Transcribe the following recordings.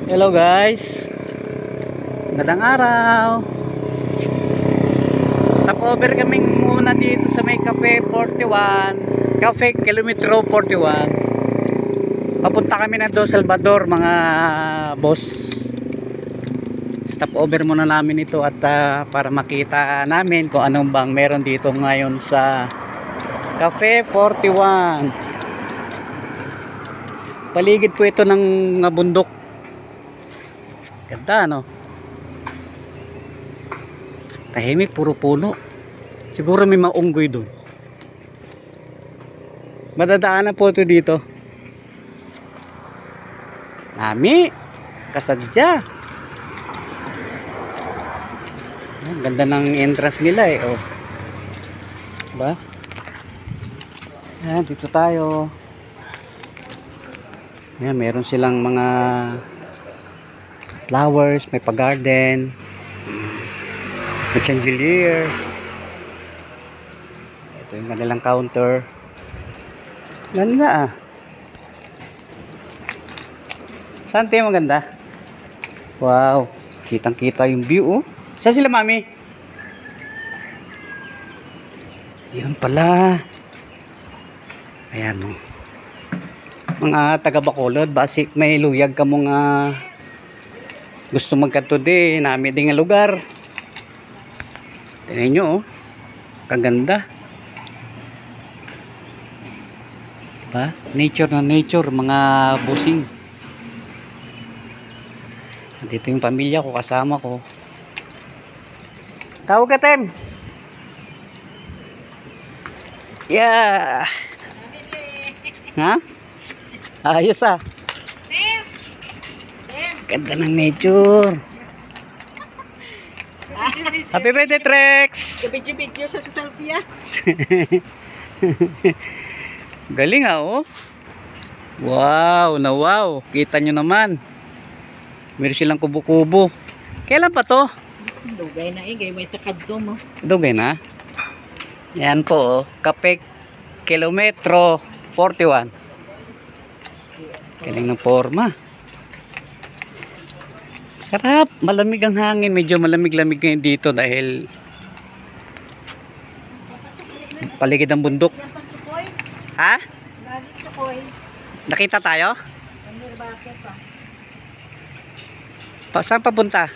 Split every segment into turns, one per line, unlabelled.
Hello guys, magandang araw. Stopover kami muna dito sa may Cafe 41, Cafe Kilometro 41. Papunta kami na do Salvador mga boss. Stopover muna namin ito at para makita namin kung anong bang meron dito ngayon sa Cafe 41. Paligid po ito ng bundok. Ganda, no? Tahimik, puro puno. Siguro may maunggoy doon. Madadaanan po ito dito. Nami, kasadya. Ang ganda ng entrance nila eh. Oh. Diba? Ayan, dito tayo. Ayan, meron silang mga flowers, may pa-garden, may chandelier. Ito yung kanilang counter. Ganda ah. Saan tayo maganda? Wow, kitang kita yung view oh. Saan sila mami? Yun pala. Ayan oh. Mga taga Bacolod, basik may luyag ka mga gusto magkanto di namin din nga lugar. Tingnan nyo oh, kaganda diba? Nature na nature mga busing. Dito yung pamilya ko, kasama ko. Tawag ka Tem. Yeah. Ha? Ayos ah. Ganda ng nature. Happy birthday, Trex!
Video sa selfie ah.
Galing ah, oh. Wow, na wow. Kita nyo naman. Meron silang kubo-kubo. Kailan pa to?
Dugay na eh, may takad to mo.
Dugay na? Yan po, oh. Cafe Kilometro 41. Galing ng forma. Sarap, malamig ang hangin, medyo malamig-lamig ngayon dito dahil paligid ng bundok. Ha? Nakita tayo? Saan papunta?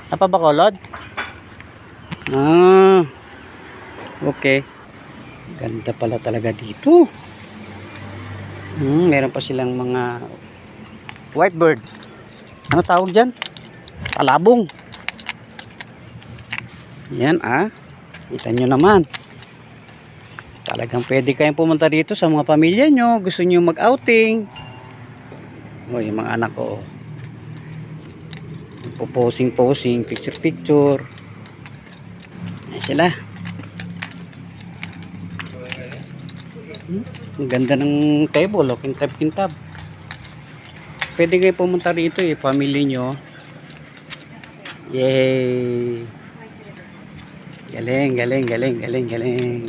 Apa Bacolod? Ah, okay. Ganda pala talaga dito. Meron pa silang mga white bird. Ano tawag dyan? Talabong. Yan ah. Kita nyo naman. Talagang pwede kayong pumunta dito sa mga pamilya nyo. Gusto nyo mag-outing. O yung mga anak ko. Posing-posing. Picture-picture. Ayan sila. Ang ganda ng table, oh, kintab-kintab. Pwede kayo pumunta rito eh, family nyo. Yay! Galing, galing, galing, galing, galing.